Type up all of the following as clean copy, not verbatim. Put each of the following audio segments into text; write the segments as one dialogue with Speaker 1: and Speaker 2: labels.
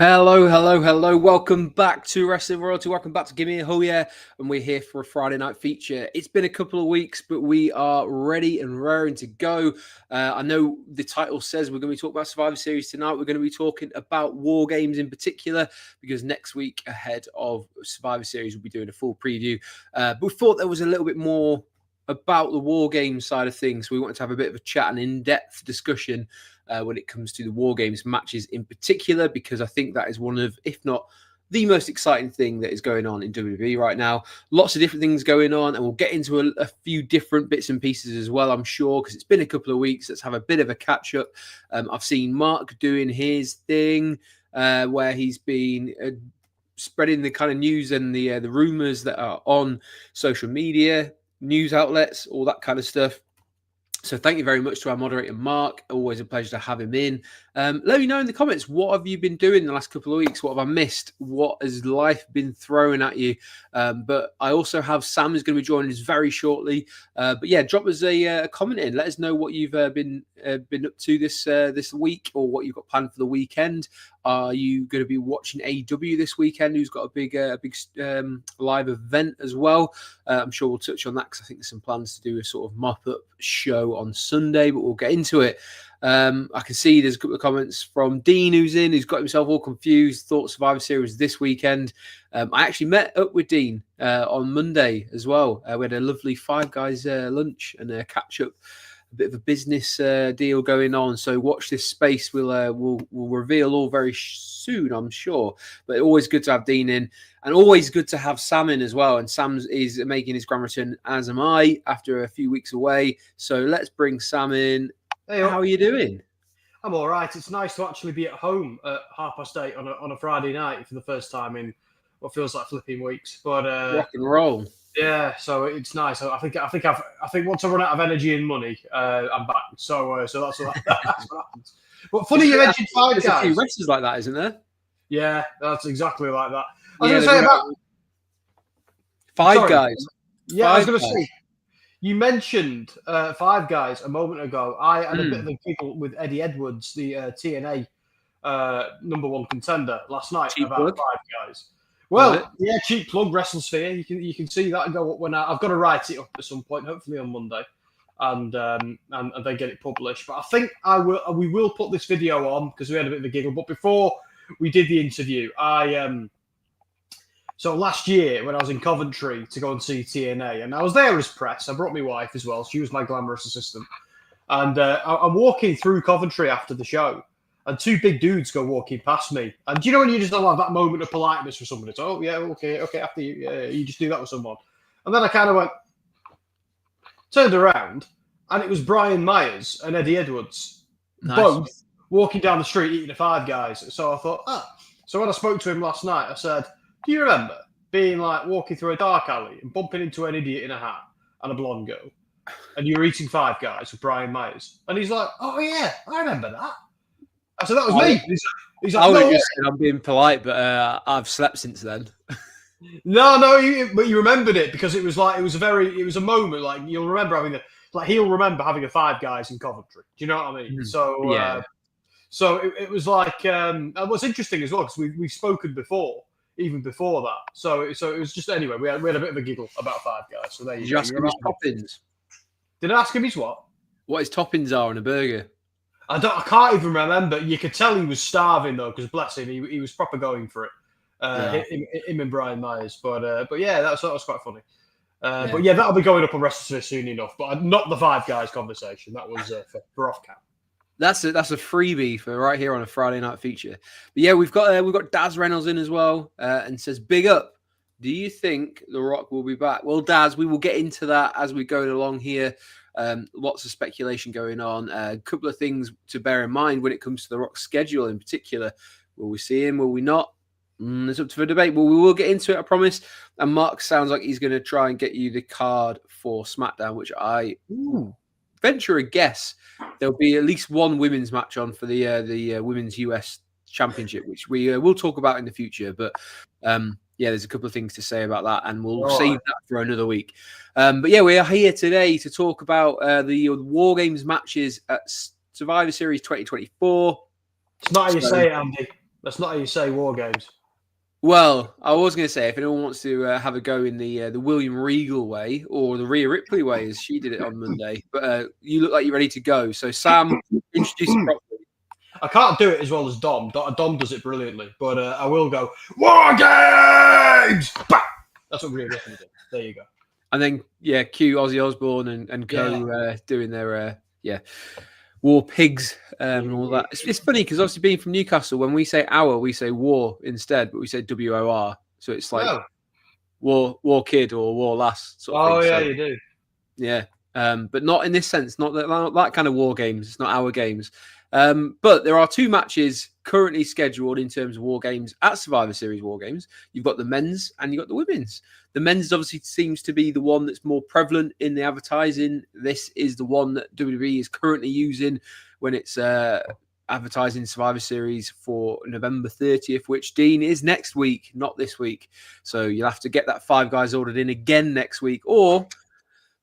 Speaker 1: Hello. Welcome back to Wrestling Royalty. Welcome back to Give Me a Ho Yeah. And we're here for a Friday night feature. It's been a couple of weeks, but we are ready and raring to go. I know the title says we're going to be talking about Survivor Series tonight. We're going to be talking about War Games in particular, because next week ahead of Survivor Series, we'll be doing a full preview. But we thought there was a little bit more about the War Games side of things. We wanted to have a bit of a chat and in-depth discussion when it comes to the War Games matches in particular, because I think that is one of, if not the most exciting thing that is going on in WWE right now. Lots of different things going on, and we'll get into a few different bits and pieces as well, I'm sure, because it's been a couple of weeks. Let's have a bit of a catch-up. I've seen Mark doing his thing where he's been spreading the kind of news and the rumors that are on social media, news outlets, all that kind of stuff. So thank you very much to our moderator, Mark. Always a pleasure to have him in. Let me know in the comments, what have you been doing the last couple of weeks? What have I missed? What has life been throwing at you? But I also have Sam who's going to be joining us very shortly. But yeah, drop us a comment in. Let us know what you've been up to this week, or what you've got planned for the weekend. Are you going to be watching AEW this weekend? Who's got a big live event as well? I'm sure we'll touch on that, because I think there's some plans to do a sort of mop-up show on Sunday, but we'll get into it. I can see there's a couple of comments from Dean who's got himself all confused. Thought Survivor Series this weekend. I actually met up with Dean on Monday as well. We had a lovely Five Guys lunch and a catch up. A bit of a business deal going on, so watch this space. We'll reveal all very soon, I'm sure. But always good to have Dean in, and always good to have Sam in as well. And Sam is making his grand return, as am I, after a few weeks away. So let's bring Sam in. Hey, how are you doing?
Speaker 2: I'm all right. It's nice to actually be at home at 8:30 on a Friday night for the first time in what feels like flipping weeks. But
Speaker 1: rock and roll.
Speaker 2: Yeah, so it's nice. I think once I run out of energy and money, I'm back. So that's what happens. But funny you mentioned Five Guys.
Speaker 1: There's a few wrestlers like that, isn't there?
Speaker 2: Yeah, that's exactly like that. I was going to say about
Speaker 1: Five Guys.
Speaker 2: Yeah, I was going to say, you mentioned Five Guys a moment ago. I had a bit of a giggle with Eddie Edwards, the TNA #1 contender, last night about Five Guys. Well, yeah, cheap plug, WrestleSphere. You can see that go up when I've got to write it up at some point, hopefully on Monday, and they get it published. But I think we will put this video on because we had a bit of a giggle. But before we did the interview, so last year when I was in Coventry to go and see TNA, and I was there as press. I brought my wife as well. She was my glamorous assistant, and I'm walking through Coventry after the show. And two big dudes go walking past me. And do you know when you just don't have that moment of politeness for somebody? It's, oh, yeah, okay, after you. Yeah, you just do that with someone. And then I kind of turned around, and it was Brian Myers and Eddie Edwards, both walking down the street eating a Five Guys. So I thought, So when I spoke to him last night, I said, do you remember being walking through a dark alley and bumping into an idiot in a hat and a blonde girl? And you were eating Five Guys with Brian Myers? And he's like, oh, yeah, I remember that. I said, that was me. He's like,
Speaker 1: no, I'm being polite, but I've slept since then.
Speaker 2: No, but you remembered it because it was a moment, you'll remember he'll remember having a Five Guys in Coventry. Do you know what I mean? So, yeah. So it was and what's interesting as well, because we've spoken before, even before that. So it was just, anyway, we had a bit of a giggle about Five Guys. So there you go.
Speaker 1: Did you ask him his toppings?
Speaker 2: Did I ask him his what?
Speaker 1: What his toppings are on a burger?
Speaker 2: I can't even remember. You could tell he was starving though, because bless him, he was proper going for it. Him and Brian Myers, but yeah, that was quite funny. But yeah, that'll be going up on WrestleSphere soon enough. But not the Five Guys conversation. That was for off cam.
Speaker 1: That's a freebie for right here on a Friday night feature. But yeah, we've got Daz Reynolds in as well, and says, "Big up. Do you think The Rock will be back?" Well, Daz, we will get into that as we go along here. Lots of speculation going on. A couple of things to bear in mind when it comes to The Rock's schedule in particular. Will we see him? Will we not? It's up to the debate. Well, we will get into it, I promise. And Mark sounds like he's going to try and get you the card for SmackDown, which I venture a guess there'll be at least one women's match on for the Women's US Championship, which we will talk about in the future. But yeah, there's a couple of things to say about that, and we'll save that for another week. But yeah, we are here today to talk about the War Games matches at Survivor Series 2024.
Speaker 2: It's not how you say it, Andy. That's not how you say War Games.
Speaker 1: Well, I was going to say, if anyone wants to have a go in the William Regal way or the Rhea Ripley way, as she did it on Monday, but you look like you're ready to go. So, Sam, introduce it properly.
Speaker 2: I can't do it as well as Dom. Dom does it brilliantly, but I will go War Games. Bah! That's what Rhea Ripley did. There you go.
Speaker 1: And then, cue Ozzy Osbourne and co doing their War Pigs and all that. It's funny because obviously being from Newcastle, when we say hour, we say war instead, but we say WOR. So it's like war kid or war lass sort of thing.
Speaker 2: Yeah, you do.
Speaker 1: Yeah. But not in this sense, not that kind of War Games. It's not our games. But there are 2 matches currently scheduled in terms of War Games at Survivor Series War Games. You've got the men's and you've got the women's. The men's obviously seems to be the one that's more prevalent in the advertising. This is the one that WWE is currently using when it's advertising Survivor Series for November 30th, which, Dean, is next week, not this week. So you'll have to get that 5 guys ordered in again next week, or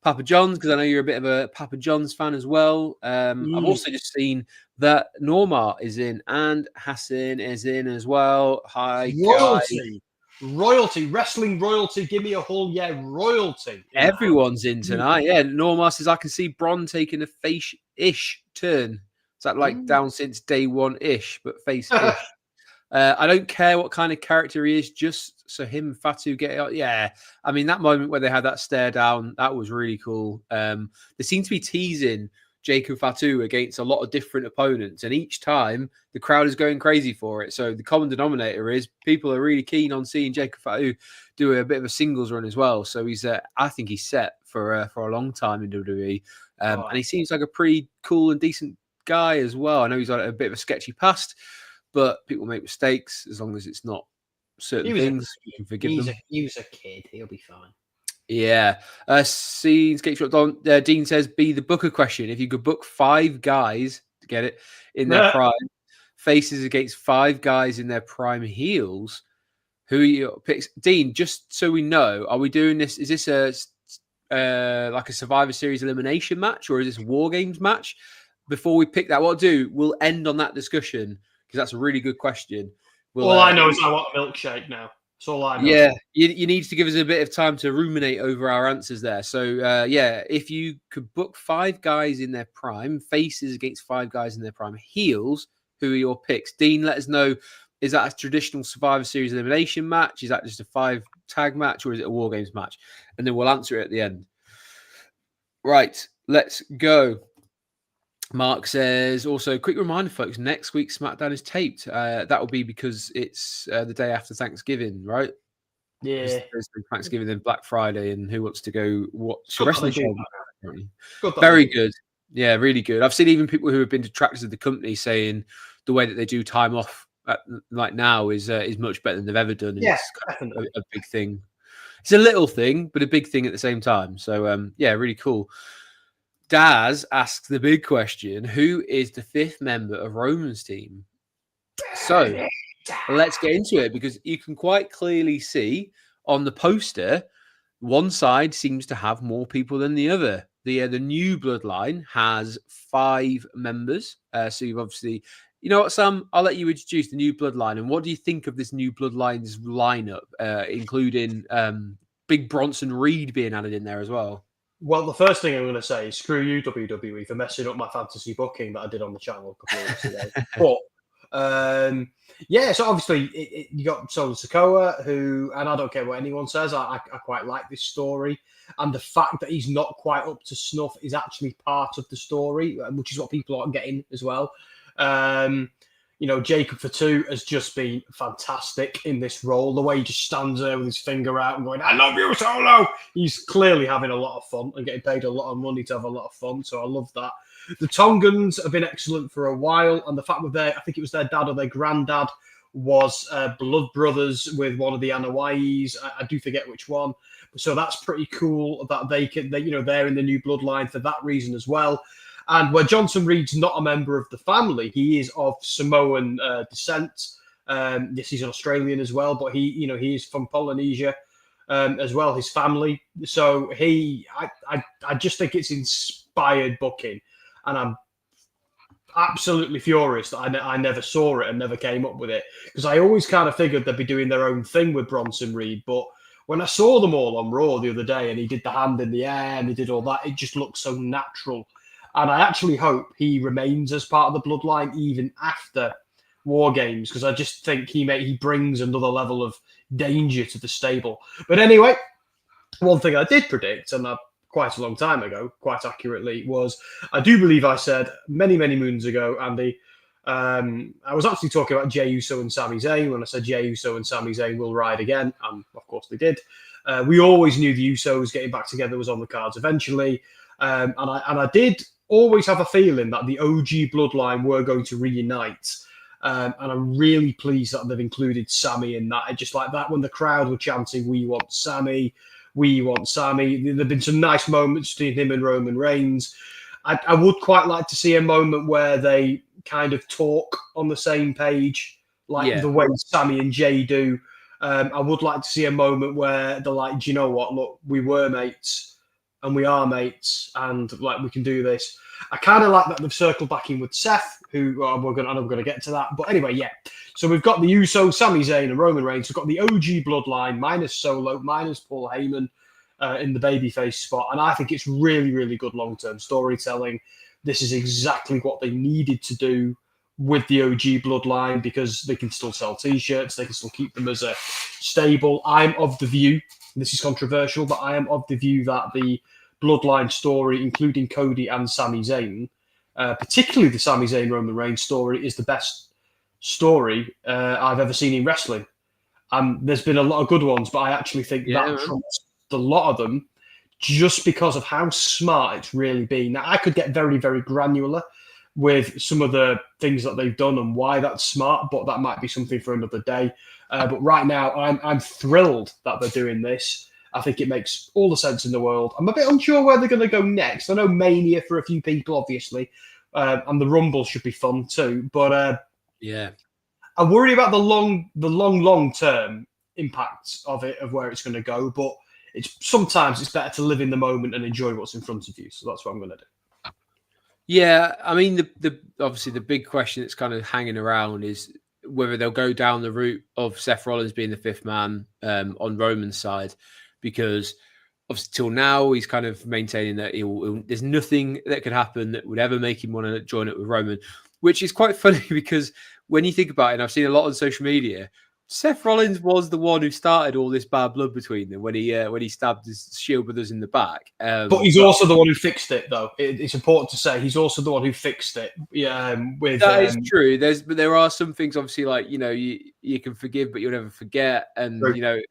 Speaker 1: Papa John's, because I know you're a bit of a Papa John's fan as well. I've also just seen that Norma is in and Hassan is in as well. Hi,
Speaker 2: Royalty, wrestling royalty. Give me a whole royalty.
Speaker 1: Everyone's in tonight. Yeah, Norma says I can see Bron taking a face-ish turn. Is that like down since day 1-ish, but face-ish? I don't care what kind of character he is, just so him and Fatu get out. Yeah, I mean, that moment where they had that stare down, that was really cool. They seem to be teasing Jake and Fatu against a lot of different opponents, and each time the crowd is going crazy for it. So the common denominator is people are really keen on seeing Jake and Fatu do a bit of a singles run as well. So he's, I think he's set for a long time in WWE, and he seems like a pretty cool and decent guy as well. I know he's got a bit of a sketchy past, but people make mistakes. As long as it's not certain things, you can forgive them.
Speaker 2: He's a kid. He'll be fine.
Speaker 1: Yeah. Dean says, be the booker question. If you could book 5 guys to get it in their prime, faces against 5 guys in their prime heels, who are your picks? Dean, just so we know, are we doing this? Is this like a Survivor Series elimination match, or is this a War Games match? Before we pick that, what I'll do, we'll end on that discussion, because that's a really good question.
Speaker 2: All I know is I want a milkshake now. That's all I know.
Speaker 1: Yeah, you need to give us a bit of time to ruminate over our answers there. So, if you could book 5 guys in their prime, faces against 5 guys in their prime, heels, who are your picks? Dean, let us know. Is that a traditional Survivor Series elimination match? Is that just a 5-tag match, or is it a War Games match? And then we'll answer it at the end. Right, let's go. Mark says, also, quick reminder, folks, next week's SmackDown is taped. That will be because it's the day after Thanksgiving, right?
Speaker 2: Yeah.
Speaker 1: Thanksgiving, then Black Friday, and who wants to go watch a wrestling show? Very good. Yeah, really good. I've seen even people who have been detractors of the company saying the way that they do time off like now is much better than they've ever done.
Speaker 2: Yeah,
Speaker 1: it's kind of a big thing. It's a little thing, but a big thing at the same time. So, really cool. Daz asks the big question: who is the 5th member of Roman's team? So let's get into it, because you can quite clearly see on the poster, one side seems to have more people than the other. The new Bloodline has 5 members. So you've obviously, you know what, Sam? I'll let you introduce the new Bloodline. And what do you think of this new Bloodline's lineup, including Big Bronson Reed being added in there as well?
Speaker 2: Well, the first thing I'm going to say is screw you, WWE, for messing up my fantasy booking that I did on the channel a couple of weeks ago. But so obviously you got Solo Sikoa, who, and I don't care what anyone says, I quite like this story, and the fact that he's not quite up to snuff is actually part of the story, which is what people are getting as well. Jacob Fatu has just been fantastic in this role. The way he just stands there with his finger out and going, "I love you, Solo." He's clearly having a lot of fun and getting paid a lot of money to have a lot of fun. So I love that. The Tongans have been excellent for a while, and the fact that I think it was their dad or their granddad was blood brothers with one of the Anawais. I do forget which one. So that's pretty cool that they're in the new Bloodline for that reason as well. And where Johnson Reed's not a member of the family, he is of Samoan descent. Yes, he's an Australian as well, but he is from Polynesia as well, his family. So I just think it's inspired booking, and absolutely furious that I never saw it and never came up with it, because I always kind of figured they'd be doing their own thing with Bronson Reed. But when I saw them all on Raw the other day and he did the hand in the air and he did all that, it just looked so natural. And I actually hope he remains as part of the Bloodline even after War Games, because I just think he brings another level of danger to the stable. But anyway, one thing I did predict, and quite a long time ago, quite accurately, was I do believe I said many, many moons ago, Andy, I was actually talking about Jey Uso and Sami Zayn when I said Jey Uso and Sami Zayn will ride again, and of course they did. We always knew the Usos getting back together was on the cards eventually, and I did always have a feeling that the OG Bloodline were going to reunite. And I'm really pleased that they've included Sami in that. I just like that when the crowd were chanting, "We want Sami, we want Sami." There have been some nice moments between him and Roman Reigns. I would quite like to see a moment where they kind of talk on the same page, like the way Sami and Jey do. I would like to see a moment where they're like, "Do you know what? Look, we were mates and we are mates, and like we can do this." I kind of like that they've circled back in with Seth, who we're going to get to that. But anyway, yeah. So we've got the Usos, Sami Zayn, and Roman Reigns. We've got the OG Bloodline minus Solo, minus Paul Heyman in the babyface spot, and I think it's really, really good long-term storytelling. This is exactly what they needed to do with the OG Bloodline, because they can still sell T-shirts, they can still keep them as a stable. I'm of the view, this is controversial, but I am of the view that the Bloodline story, including Cody and Sami Zayn, particularly the Sami Zayn Roman Reigns story, is the best story I've ever seen in wrestling. There's been a lot of good ones, but I actually think that trumps a lot of them, just because of how smart it's really been. Now, I could get very, very granular with some of the things that they've done and why that's smart, but that might be something for another day. But right now, I'm thrilled that they're doing this. I think it makes all the sense in the world. I'm a bit unsure where they're going to go next. I know Mania for a few people, obviously, and the Rumble should be fun too. But I worry about the long term impacts of it, of where it's going to go. But sometimes it's better to live in the moment and enjoy what's in front of you. So that's what I'm going to do.
Speaker 1: Yeah, I mean, the obviously the big question that's kind of hanging around is whether they'll go down the route of Seth Rollins being the fifth man on Roman's side. Because obviously till now he's kind of maintaining that there's nothing that could happen that would ever make him want to join it with Roman, which is quite funny because when you think about it, and I've seen a lot on social media, Seth Rollins was the one who started all this bad blood between them when he stabbed his Shield brothers in the back.
Speaker 2: But he's also the one who fixed it, though. It's important to say he's also the one who fixed it. That
Speaker 1: is true. But there are some things, obviously, like you can forgive, but you'll never forget. And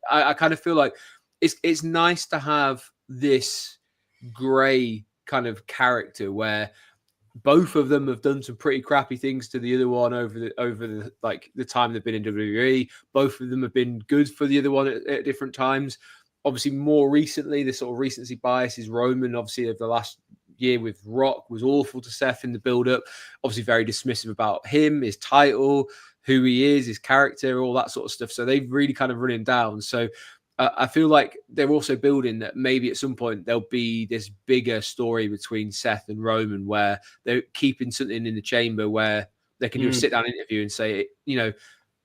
Speaker 1: I kind of feel like it's nice to have this grey kind of character where both of them have done some pretty crappy things to the other one over the time they've been in WWE. Both of them have been good for the other one at different times. Obviously, more recently, the sort of recency bias is Roman. Obviously, of the last year with Rock was awful to Seth in the build-up. Obviously, very dismissive about him, his title, who he is, his character, all that sort of stuff. So they've really kind of run him down. So I feel like they're also building that maybe at some point there'll be this bigger story between Seth and Roman where they're keeping something in the chamber where they can do a sit-down interview and say,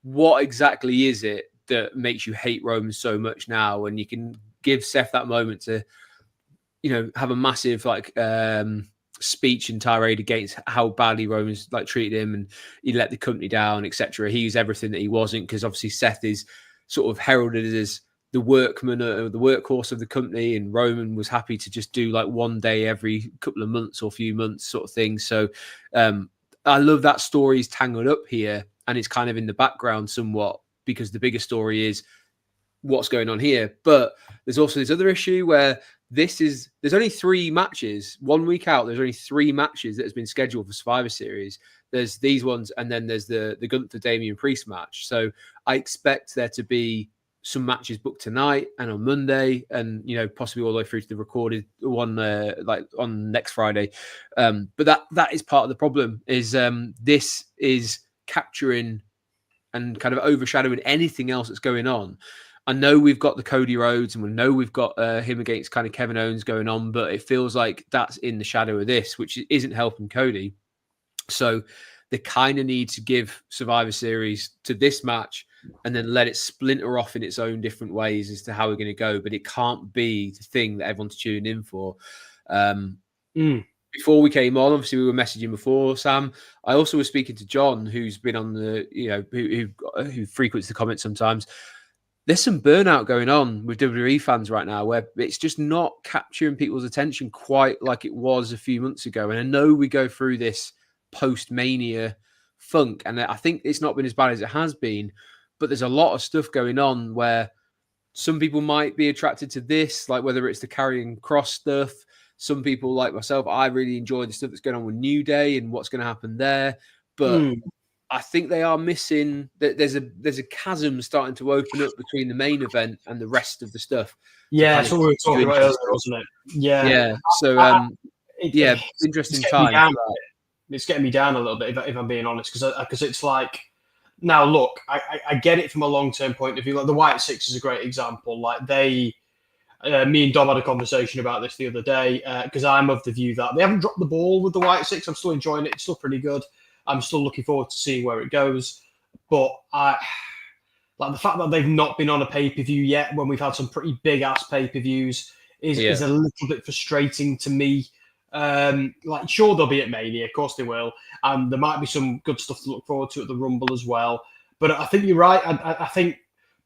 Speaker 1: what exactly is it that makes you hate Roman so much now? And you can give Seth that moment to, have a massive speech and tirade against how badly Roman's treated him and he let the company down, etc. He's everything that he wasn't, because obviously Seth is sort of heralded as the workman or the workhorse of the company, and Roman was happy to just do one day every couple of months or few months sort of thing. So I love that story's tangled up here, and it's kind of in the background somewhat because the bigger story is what's going on here. But there's also this other issue where there's only 3 matches 1 week out. There's only 3 matches that has been scheduled for Survivor Series. There's these ones, and then there's the Gunther Damian Priest match. So I expect there to be some matches booked tonight and on Monday, and possibly all the way through to the recorded one on next Friday. But that is part of the problem. Is this is capturing and kind of overshadowing anything else that's going on. I know we've got the Cody Rhodes, and we know we've got him against kind of Kevin Owens going on, but it feels like that's in the shadow of this, which isn't helping Cody. So they kind of need to give Survivor Series to this match and then let it splinter off in its own different ways as to how we're going to go. But it can't be the thing that everyone's tuning in for. Before we came on, obviously we were messaging before, Sam. I also was speaking to John, who's been on the, who frequents the comments sometimes. There's some burnout going on with WWE fans right now where it's just not capturing people's attention quite like it was a few months ago. And I know we go through this post-Mania funk, and I think it's not been as bad as it has been, but there's a lot of stuff going on where some people might be attracted to this, like whether it's the Karrion Kross stuff. Some people, like myself, I really enjoy the stuff that's going on with New Day and what's going to happen there. But I think they are missing. There's a chasm starting to open up between the main event and the rest of the stuff.
Speaker 2: Yeah, that's what we were talking about earlier, wasn't it? Yeah.
Speaker 1: Yeah. So, interesting time.
Speaker 2: It's getting me down a little bit, if I'm being honest, because it's like, now look, I get it from a long-term point of view. Like the White Six is a great example. Like me and Dom had a conversation about this the other day, because I'm of the view that they haven't dropped the ball with the White Six. I'm still enjoying it. It's still pretty good. I'm still looking forward to seeing where it goes. But like the fact that they've not been on a pay-per-view yet when we've had some pretty big-ass pay-per-views is a little bit frustrating to me. Like, sure, they'll be at Mania. Of course they will. And there might be some good stuff to look forward to at the Rumble as well. But I think you're right. I think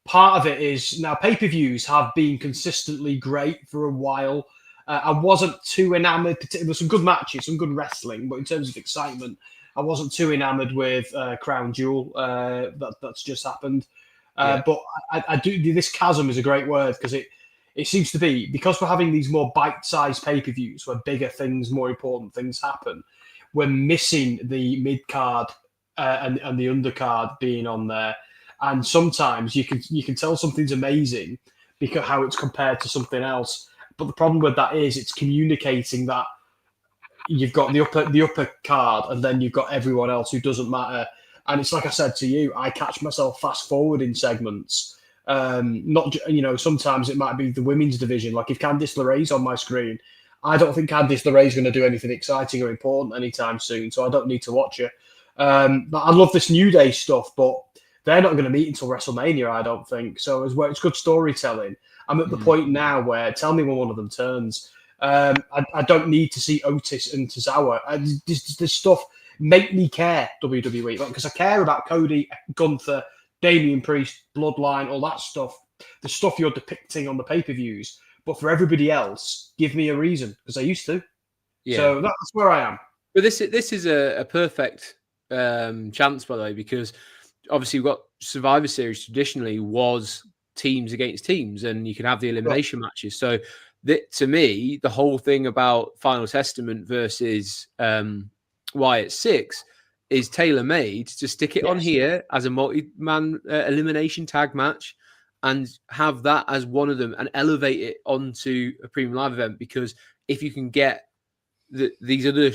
Speaker 2: part of it is now pay-per-views have been consistently great for a while. I wasn't too enamored. There were some good matches, some good wrestling, but in terms of excitement, I wasn't too enamored with Crown Jewel that's just happened. But I do. This chasm is a great word because it seems to be, because we're having these more bite-sized pay-per-views where bigger things, more important things happen, we're missing the mid-card and the undercard being on there. And sometimes you can tell something's amazing because how it's compared to something else. But the problem with that is it's communicating that you've got the upper card and then you've got everyone else who doesn't matter. And it's like I said to you, I catch myself fast forwarding segments. Sometimes it might be the women's division. Like if Candice LeRae's on my screen, I don't think Candice LeRae's going to do anything exciting or important anytime soon, so I don't need to watch her. But I love this New Day stuff, but they're not going to meet until WrestleMania, I don't think. So it's good storytelling. I'm at the point now where tell me when one of them turns. I don't need to see Otis and Tozawa. This stuff make me care, WWE, because I care about Cody, Gunther, Damian Priest, Bloodline, all that stuff. The stuff you're depicting on the pay-per-views. But for everybody else, give me a reason, because I used to. Yeah. So that's where I am.
Speaker 1: But this is a perfect chance, by the way, because obviously we've got Survivor Series traditionally was teams against teams, and you can have the elimination matches. So to me, the whole thing about Final Testament versus Wyatt Six is tailor-made to stick it on here as a multi-man elimination tag match and have that as one of them and elevate it onto a premium live event. Because if you can get these other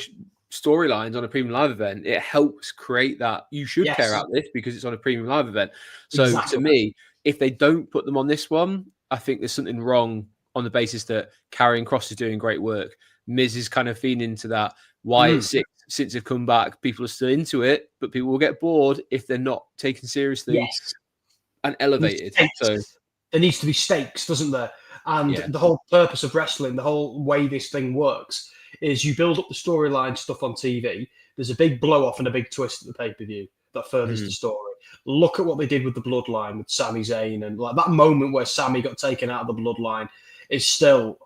Speaker 1: storylines on a premium live event, it helps create that you should care about this because it's on a premium live event. So to me, if they don't put them on this one, I think there's something wrong on the basis that Karrion Kross is doing great work. Miz is kind of feeding into that. Wyatt Six, since they've come back, people are still into it, but people will get bored if they're not taken seriously and elevated. So
Speaker 2: there needs to be stakes, doesn't there? And the whole purpose of wrestling, the whole way this thing works, is you build up the storyline stuff on TV. There's a big blow-off and a big twist at the pay-per-view that furthers the story. Look at what they did with the Bloodline, with Sami Zayn, and like that moment where Sami got taken out of the Bloodline is still,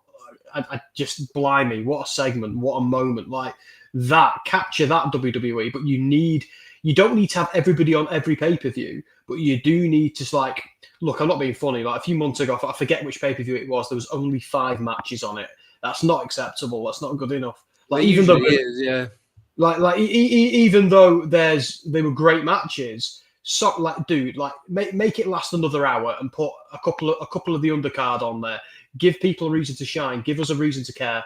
Speaker 2: I just blimey, what a segment, what a moment. Like that, capture that, WWE, but you don't need to have everybody on every pay-per-view, but you do need to, like, look, I'm not being funny, like a few months ago, I forget which pay-per-view it was, there was only 5 matches on it. That's not acceptable. That's not good enough. Like, even though even though they were great matches, so like, dude, like make it last another hour and put a couple of the undercard on there. Give people a reason to shine. Give us a reason to care.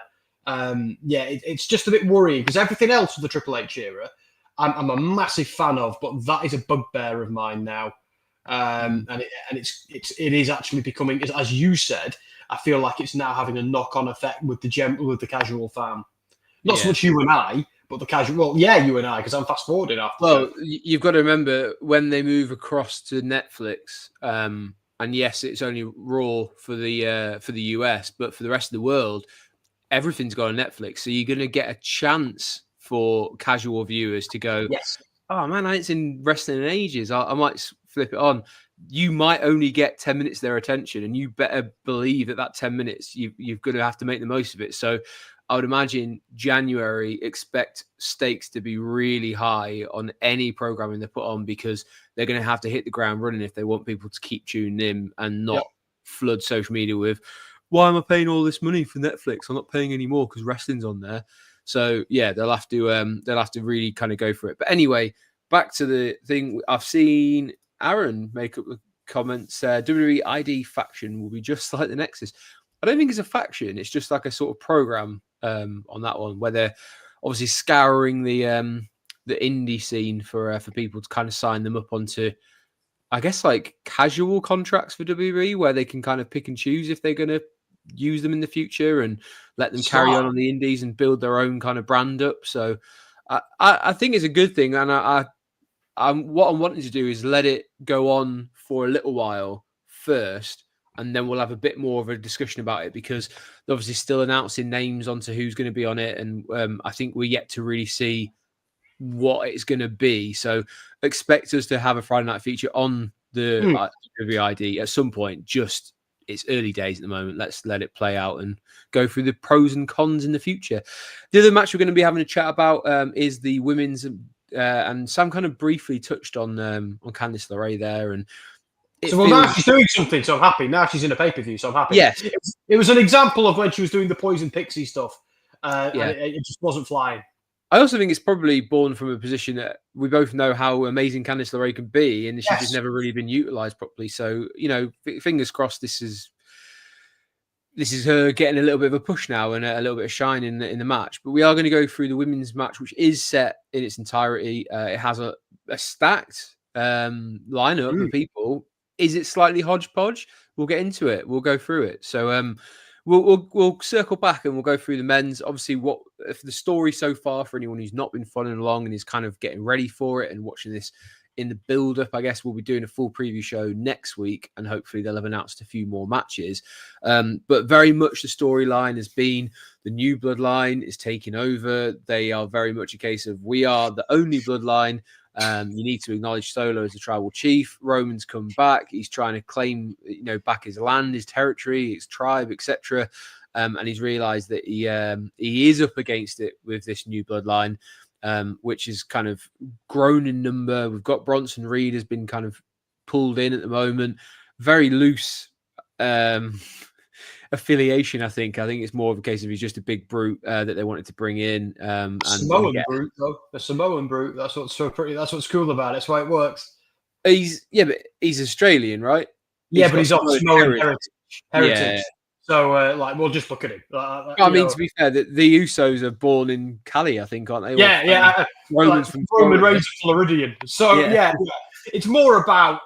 Speaker 2: It's just a bit worrying because everything else with the Triple H era, I'm a massive fan of, but that is a bugbear of mine now. And it is actually becoming, as you said, I feel like it's now having a knock-on effect with the casual fan. Not so much you and I, But the casual, well, yeah, you and I, because I'm fast forwarding after.
Speaker 1: Well, you've got to remember when they move across to Netflix, and yes, it's only Raw for the US, but for the rest of the world, everything's got on Netflix. So you're going to get a chance for casual viewers to go,
Speaker 2: yes,
Speaker 1: oh man, I ain't seen wrestling in ages. I might flip it on. You might only get 10 minutes of their attention, and you better believe that 10 minutes, you've got to have to make the most of it. So I would imagine January, expect stakes to be really high on any programming they put on, because they're going to have to hit the ground running if they want people to keep tuning in and not flood social media with, why am I paying all this money for Netflix? I'm not paying any more because wrestling's on there. So yeah, they'll have to really kind of go for it. But anyway, back to the thing. I've seen Aaron make up the comments. WWE ID faction will be just like the Nexus. I don't think it's a faction. It's just like a sort of program on that one, where they're obviously scouring the indie scene for people to kind of sign them up onto, I guess, like casual contracts for WWE, where they can kind of pick and choose if they're going to use them in the future and let them carry on the indies and build their own kind of brand up. So I think it's a good thing, and what I'm wanting to do is let it go on for a little while first, and then we'll have a bit more of a discussion about it, because they're obviously still announcing names onto who's going to be on it, and I think we're yet to really see what it's going to be. So expect us to have a Friday night feature on the WID at some point. Just, it's early days at the moment. Let's let it play out and go through the pros and cons in the future. The other match we're going to be having a chat about is the women's, and Sam kind of briefly touched on Candice LeRae there. And
Speaker 2: now she's doing something, so I'm happy. Now she's in a pay-per-view, so I'm happy.
Speaker 1: Yes.
Speaker 2: It was an example of when she was doing the Poison Pixie stuff, and it just wasn't flying.
Speaker 1: I also think it's probably born from a position that we both know how amazing Candice LeRae can be, and she's just never really been utilised properly. So, fingers crossed this is her getting a little bit of a push now and a little bit of shine in the match. But we are going to go through the women's match, which is set in its entirety. It has a stacked lineup of people. Is it slightly hodgepodge? We'll get into it. We'll go through it. So we'll circle back and we'll go through the men's. Obviously, what if the story so far for anyone who's not been following along and is kind of getting ready for it and watching this in the build-up, I guess we'll be doing a full preview show next week, and hopefully they'll have announced a few more matches. But very much the storyline has been the new Bloodline is taking over. They are very much a case of, we are the only Bloodline. You need to acknowledge Solo as the tribal chief. Roman's come back. He's trying to claim, back his land, his territory, his tribe, etc. And he's realised that he is up against it with this new Bloodline, which is kind of grown in number. We've got Bronson Reed has been kind of pulled in at the moment. Very loose affiliation, I think. I think it's more of a case of he's just a big brute that they wanted to bring in.
Speaker 2: Samoan brute, though. The Samoan brute. That's what's so pretty. That's what's cool about it. That's why it works.
Speaker 1: But he's Australian, right?
Speaker 2: Yeah, but he's of Samoan heritage.
Speaker 1: Yeah.
Speaker 2: So, we'll just look at him.
Speaker 1: To be fair, the Usos are born in Cali, I think, aren't they?
Speaker 2: Yeah.
Speaker 1: Roman's from
Speaker 2: Roman Reigns is Floridian. So, yeah. It's more about,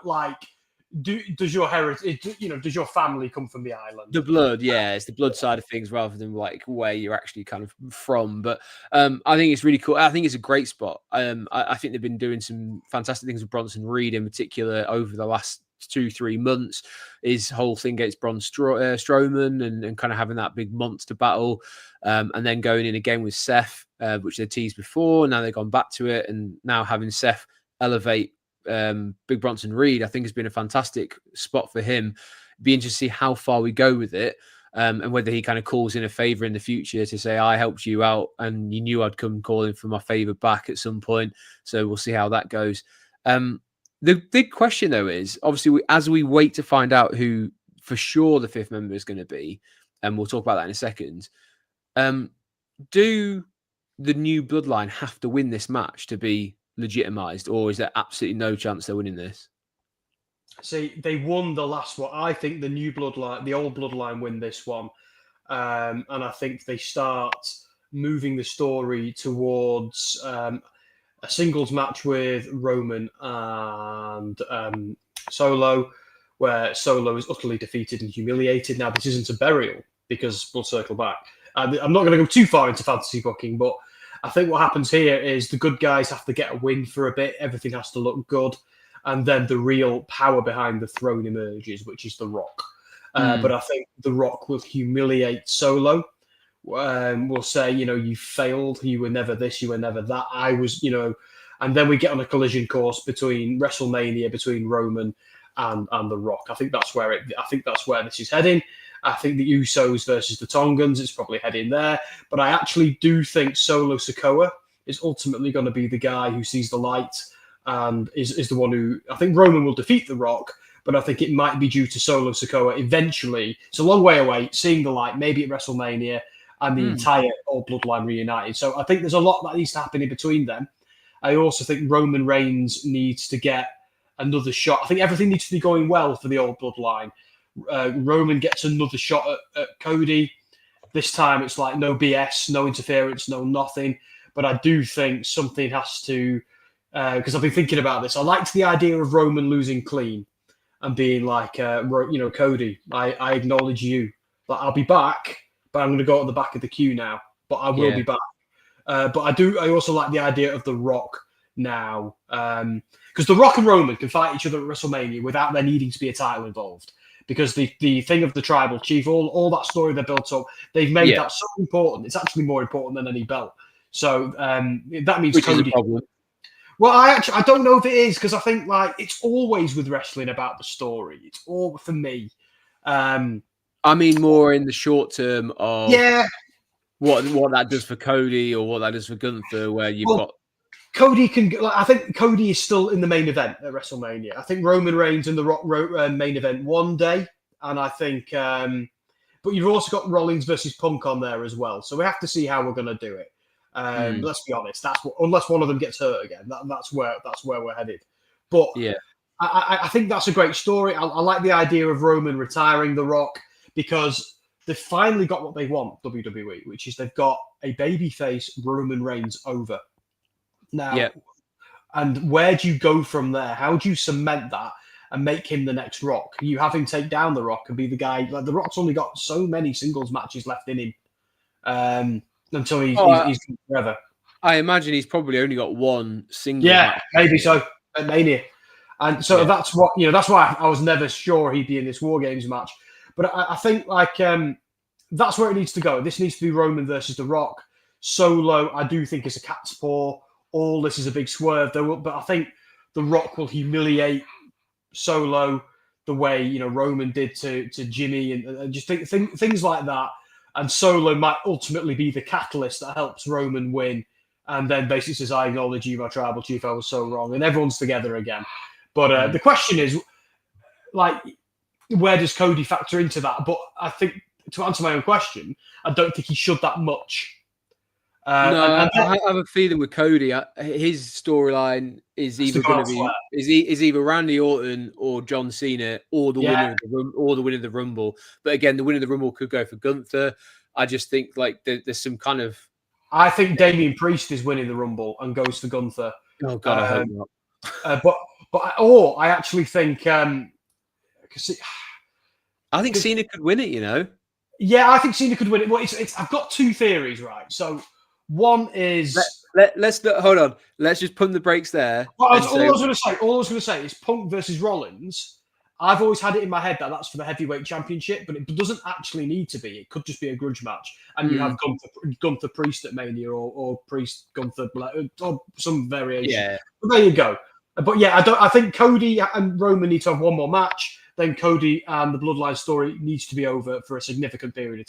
Speaker 2: does your heritage, does your family come from the island?
Speaker 1: The blood, it's the blood side of things rather than where you're actually kind of from. But I think it's really cool. I think it's a great spot. I think they've been doing some fantastic things with Bronson Reed in particular over the last 2-3 months. His whole thing against Braun Strowman and kind of having that big monster battle, and then going in again with Seth, which they teased before. Now they've gone back to it, and now having Seth elevate Big Bronson Reed, I think has been a fantastic spot for him. Be interested to see how far we go with it, and whether he kind of calls in a favor in the future to say, I helped you out and you knew I'd come calling for my favor back at some point. So we'll see how that goes. The big question, though, is obviously as we wait to find out who for sure the fifth member is going to be, and we'll talk about that in a second, do the new Bloodline have to win this match to be legitimized, or is there absolutely no chance they're winning this?
Speaker 2: See, they won the last one. I think the new Bloodline, the old Bloodline win this one. And I think they start moving the story towards a singles match with Roman and Solo, where Solo is utterly defeated and humiliated. Now, this isn't a burial, because we'll circle back. I'm not going to go too far into fantasy booking, but I think what happens here is the good guys have to get a win for a bit. Everything has to look good. And then the real power behind the throne emerges, which is The Rock. But I think The Rock will humiliate Solo. Will say, you failed. You were never this. You were never that. I was, and then we get on a collision course between WrestleMania, between Roman and The Rock. I think that's where this is heading. I think the Usos versus the Tongans is probably heading there. But I actually do think Solo Sikoa is ultimately going to be the guy who sees the light and is the one who, I think Roman will defeat The Rock, but I think it might be due to Solo Sikoa eventually. It's a long way away, seeing the light, maybe at WrestleMania, and the entire Old Bloodline reunited. So I think there's a lot that needs to happen in between them. I also think Roman Reigns needs to get another shot. I think everything needs to be going well for the Old Bloodline. Roman gets another shot at Cody. This time it's like no BS, no interference, no nothing. But I do think something has to, because I've been thinking about this. I liked the idea of Roman losing clean and being like, Cody, I acknowledge you. Like, I'll be back, but I'm going to go at the back of the queue now. But I will be back. But I also like the idea of The Rock now. Because The Rock and Roman can fight each other at WrestleMania without there needing to be a title involved. Because the thing of the tribal chief, all that story they built up, they've made that so important. It's actually more important than any belt. So that means Cody. Is a problem. Well, I don't know if it is, because I think it's always with wrestling about the story. It's all for me.
Speaker 1: I mean, more in the short term of what that does for Cody or what that does for Gunther, where you've got
Speaker 2: Cody can. I think Cody is still in the main event at WrestleMania. I think Roman Reigns in the Rock main event one day, and I think. But you've also got Rollins versus Punk on there as well, so we have to see how we're going to do it. Let's be honest. Unless one of them gets hurt again, that's where we're headed. But I think that's a great story. I like the idea of Roman retiring The Rock because they've finally got what they want, WWE, which is they've got a babyface Roman Reigns over. Now, and where do you go from there? How do you cement that and make him the next Rock? You have him take down The Rock and be the guy. Like The Rock's only got so many singles matches left in him until he's forever.
Speaker 1: I imagine he's probably only got one single match.
Speaker 2: Maybe so at Mania. And so that's what that's why I was never sure he'd be in this War Games match. But I think that's where it needs to go. This needs to be Roman versus The Rock. Solo, I do think, is a cat's paw. All this is a big swerve, but I think The Rock will humiliate Solo the way Roman did to Jimmy, and just things like that. And Solo might ultimately be the catalyst that helps Roman win, and then basically says, "I acknowledge you, my tribal chief. I was so wrong," and everyone's together again. But the question is, where does Cody factor into that? But I think to answer my own question, I don't think he should that much.
Speaker 1: I have a feeling with Cody, his storyline is either going to be is either Randy Orton or John Cena or the winner of the Rumble. But again, the winner of the Rumble could go for Gunther. I just think there's some kind of.
Speaker 2: I think Damian Priest is winning the Rumble and goes for Gunther.
Speaker 1: Oh God, I hope not.
Speaker 2: But I actually think I
Speaker 1: think Cena could win it.
Speaker 2: Yeah, I think Cena could win it. Well, I've got two theories, right? So. One is
Speaker 1: let's hold on. Let's just put the brakes there.
Speaker 2: All I was going to say is Punk versus Rollins. I've always had it in my head that that's for the heavyweight championship, but it doesn't actually need to be. It could just be a grudge match, and you have Gunther Priest at Mania or Priest Gunther or some variation.
Speaker 1: Yeah,
Speaker 2: but there you go. But I think Cody and Roman need to have one more match. Then Cody and the Bloodline story needs to be over for a significant period of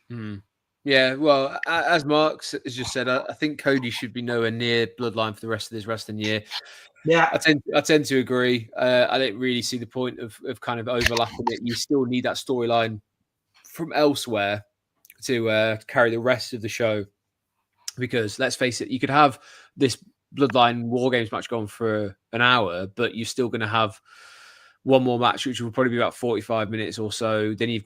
Speaker 2: time.
Speaker 1: Yeah, well, as Mark has just said, I think Cody should be nowhere near Bloodline for the rest of this wrestling year.
Speaker 2: Yeah,
Speaker 1: I tend to agree. I don't really see the point of kind of overlapping it. You still need that storyline from elsewhere to carry the rest of the show. Because let's face it, you could have this Bloodline War Games match going for an hour, but you're still going to have one more match, which will probably be about 45 minutes or so. Then you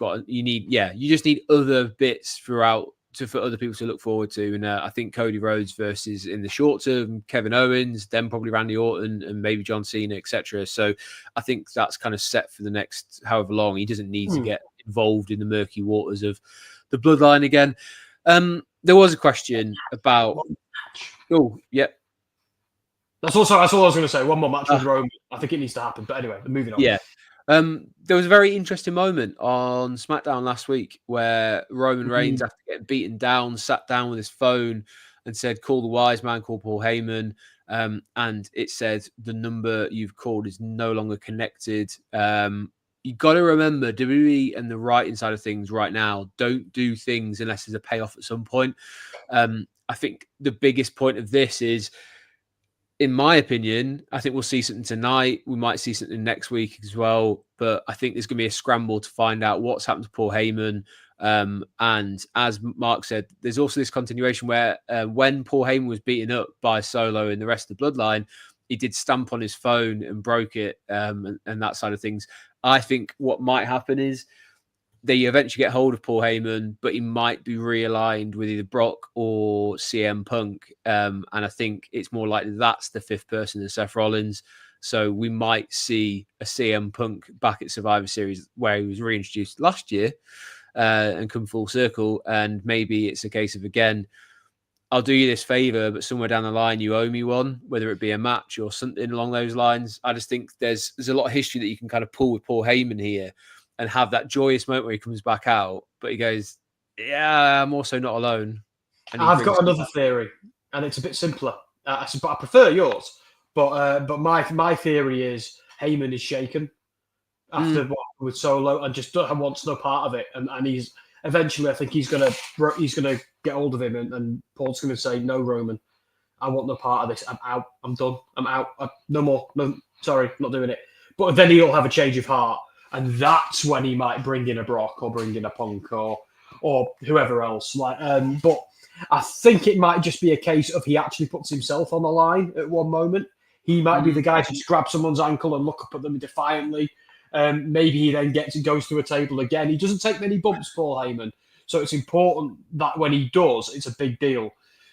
Speaker 1: just need other bits throughout for other people to look forward to. And I think Cody Rhodes versus, in the short term, Kevin Owens, then probably Randy Orton and maybe John Cena, etc. So I think that's kind of set for the next however long. He doesn't need to get involved in the murky waters of the Bloodline again. There was a question about Oh, yeah.
Speaker 2: That's all I was going to say. One more match with Roman. I think it needs to happen. But anyway, moving on.
Speaker 1: Yeah. There was a very interesting moment on SmackDown last week where Roman Reigns, after getting beaten down, sat down with his phone and said, "Call the wise man, call Paul Heyman." And it said, "The number you've called is no longer connected." You got to remember, WWE and the writing side of things right now don't do things unless there's a payoff at some point. I think the biggest point of this is, in my opinion, I think we'll see something tonight. We might see something next week as well. But I think there's going to be a scramble to find out what's happened to Paul Heyman. And as Mark said, there's also this continuation where when Paul Heyman was beaten up by Solo and the rest of the Bloodline, he did stamp on his phone and broke it, and that side of things. I think what might happen is they eventually get hold of Paul Heyman, but he might be realigned with either Brock or CM Punk. And I think it's more likely that's the fifth person than Seth Rollins. So we might see a CM Punk back at Survivor Series where he was reintroduced last year and come full circle. And maybe it's a case of, again, I'll do you this favor, but somewhere down the line, you owe me one, whether it be a match or something along those lines. I just think there's a lot of history that you can kind of pull with Paul Heyman here and have that joyous moment where he comes back out, but he goes, "Yeah, I'm also not alone." And
Speaker 2: I've got another theory, and it's a bit simpler. But I prefer yours. But my theory is Heyman is shaken after what happened with Solo and just wants no part of it, and he's eventually, I think he's gonna get hold of him, and Paul's gonna say, "No, Roman, I want no part of this. I'm out. I'm done. I'm out. No more. No, sorry, not doing it." But then he'll have a change of heart. And that's when he might bring in a Brock or bring in a Punk or whoever else. But I think it might just be a case of he actually puts himself on the line at one moment. He might be the guy to just grab someone's ankle and look up at them defiantly. Maybe he then goes to a table again. He doesn't take many bumps, Paul Heyman. So it's important that when he does, it's a big deal.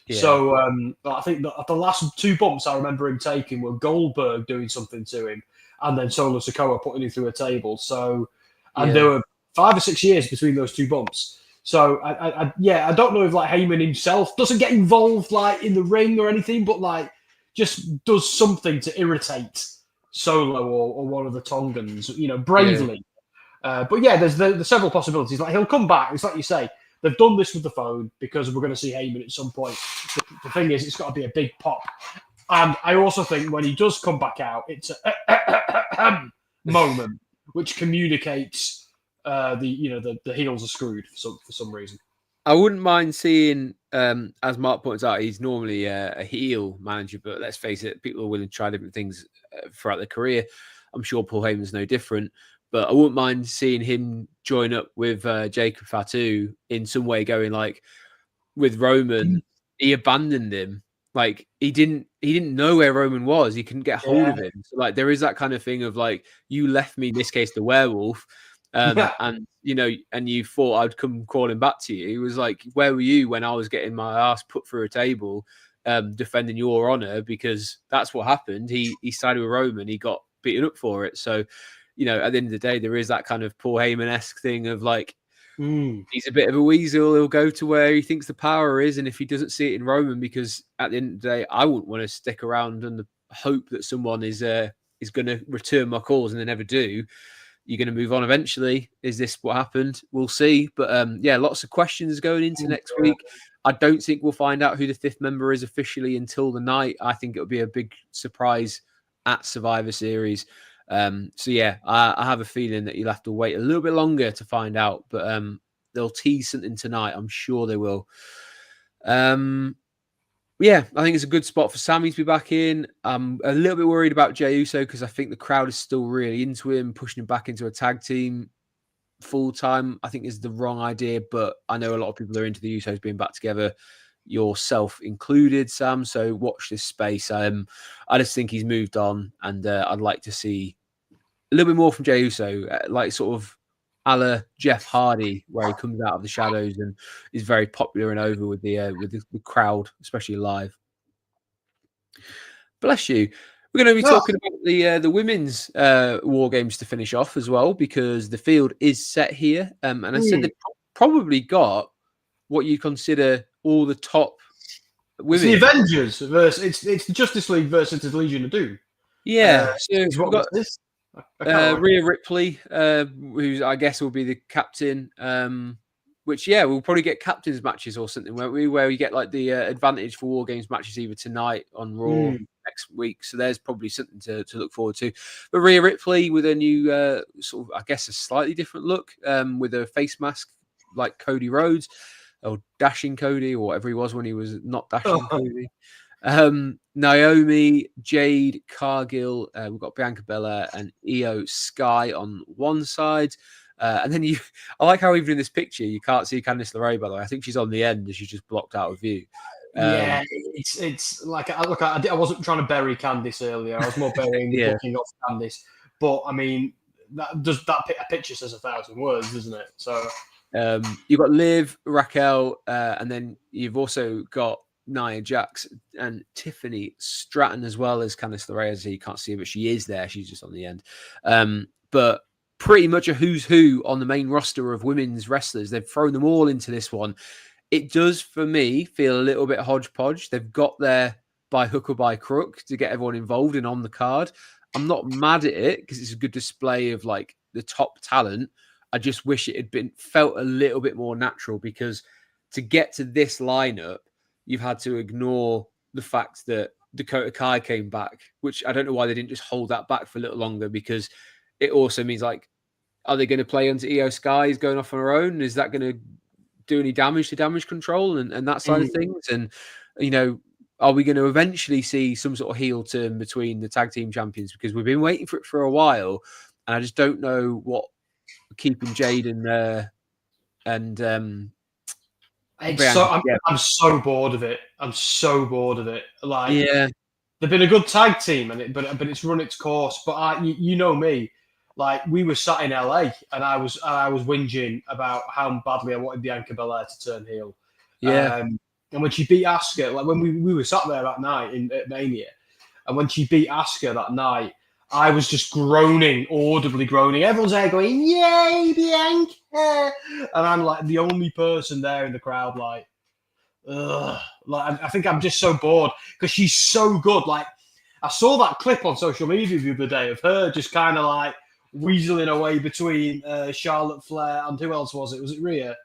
Speaker 2: Yeah. So I think that the last two bumps I remember him taking were Goldberg doing something to him, and then Solo Sikoa putting him through a table. So, there were 5 or 6 years between those two bumps. So, I don't know if Heyman himself doesn't get involved in the ring or anything, but just does something to irritate Solo or one of the Tongans, bravely. Yeah. But there's several possibilities. He'll come back. It's like you say, they've done this with the phone because we're going to see Heyman at some point. The thing is, it's got to be a big pop. And I also think when he does come back out, it's a moment which communicates the heels are screwed for some reason.
Speaker 1: I wouldn't mind seeing, as Mark points out, he's normally a heel manager, but let's face it, people are willing to try different things throughout their career. I'm sure Paul Heyman's no different, but I wouldn't mind seeing him join up with Jacob Fatu in some way, going with Roman. He abandoned him. He didn't know where Roman was. He couldn't get hold of him. So there is that kind of thing of you left me, in this case, the werewolf. And you thought I'd come crawling back to you. He was where were you when I was getting my ass put through a table, defending your honor? Because that's what happened. He sided with Roman. He got beaten up for it. So, at the end of the day, there is that kind of Paul Heyman-esque thing of he's a bit of a weasel. He'll go to where he thinks the power is. And if he doesn't see it in Roman, because at the end of the day, I wouldn't want to stick around and hope that someone is going to return my calls and they never do. You're going to move on eventually. Is this what happened? We'll see. But lots of questions going into next week. I don't think we'll find out who the fifth member is officially until the night. I think it'll be a big surprise at Survivor Series. I have a feeling that you'll have to wait a little bit longer to find out. But they'll tease something tonight. I'm sure they will. I think it's a good spot for Sami to be back in. I'm a little bit worried about Jey Uso because I think the crowd is still really into him. Pushing him back into a tag team full time, I think is the wrong idea. But I know a lot of people are into the Usos being back together, yourself included, Sam. So watch this space. I just think he's moved on, and I'd like to see a little bit more from Jey Uso, sort of a la Jeff Hardy, where he comes out of the shadows and is very popular and over with the crowd, especially live. Bless you. We're going to be talking about the women's war games to finish off as well, because the field is set here. And I said they've probably got what you consider all the top
Speaker 2: It's the Avengers versus it's the Justice League versus the Legion of Doom.
Speaker 1: Yeah, so
Speaker 2: is what
Speaker 1: we've got
Speaker 2: this.
Speaker 1: Rhea Ripley, who I guess will be the captain. Which we'll probably get captains matches or something, won't we? Where we get like the advantage for War Games matches either tonight on Raw next week. So there's probably something to look forward to. But Rhea Ripley with a new sort of, I guess, a slightly different look with a face mask like Cody Rhodes or Dashing Cody or whatever he was when he was not Dashing Cody. Naomi, Jade, Cargill, we've got Bianca Belair and Io Sky on one side. And then I like how even in this picture you can't see Candice LeRae, by the way. I think she's on the end and she's just blocked out of view.
Speaker 2: It's like I wasn't trying to bury Candice earlier. I was more burying the booking of Candice. But I mean, that picture says 1,000 words, doesn't it? So
Speaker 1: you've got Liv, Raquel, and then you've also got Nia Jax and Tiffany Stratton as well as Candice LeRae. As you can't see her, but she is there. She's just on the end. But pretty much a who's who on the main roster of women's wrestlers. They've thrown them all into this one. It does, for me, feel a little bit hodgepodge. They've got there by hook or by crook to get everyone involved and on the card. I'm not mad at it because it's a good display of like the top talent. I just wish it had felt a little bit more natural, because to get to this lineup, you've had to ignore the fact that Dakota Kai came back, which I don't know why they didn't just hold that back for a little longer, because it also means, like, are they going to play onto Io Sky going off on her own? Is that going to do any damage to damage control and that side of things? And, you know, are we going to eventually see some sort of heel turn between the tag team champions? Because we've been waiting for it for a while, and I just don't know what keeping Jade and I'm
Speaker 2: so bored of it. I'm so bored of it. Like, they've been a good tag team, but it's run its course. But you know me, like, we were sat in LA, and I was whinging about how badly I wanted Bianca Belair to turn heel. And when she beat Asuka, like when we were sat there that night at Mania, and when she beat Asuka that night, I was just audibly groaning. Everyone's there going, "Yay, Bianca!" And I'm like the only person there in the crowd, like, ugh. Like, I think I'm just so bored because she's so good. Like, I saw that clip on social media the other day of her just kind of like weaseling away between Charlotte Flair and who else was it? Was it Rhea?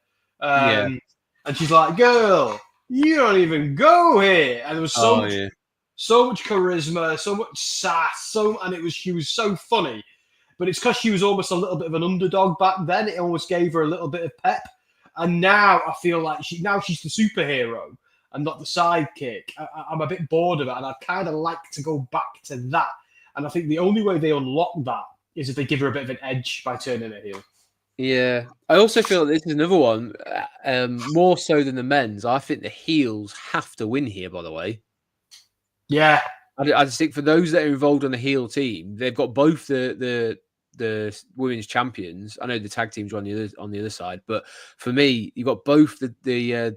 Speaker 2: And she's like, "Girl, you don't even go here." And there was so much charisma, so much sass, and she was so funny. But it's because she was almost a little bit of an underdog back then. It almost gave her a little bit of pep. And now I feel like she's the superhero and not the sidekick. I'm a bit bored of it, and I'd kind of like to go back to that. And I think the only way they unlock that is if they give her a bit of an edge by turning her heel.
Speaker 1: Yeah, I also feel this is another one, more so than the men's. I think the heels have to win here, by the way.
Speaker 2: Yeah.
Speaker 1: I just think for those that are involved on the heel team, they've got both the women's champions. I know the tag teams are on the other side, but for me, you've got both the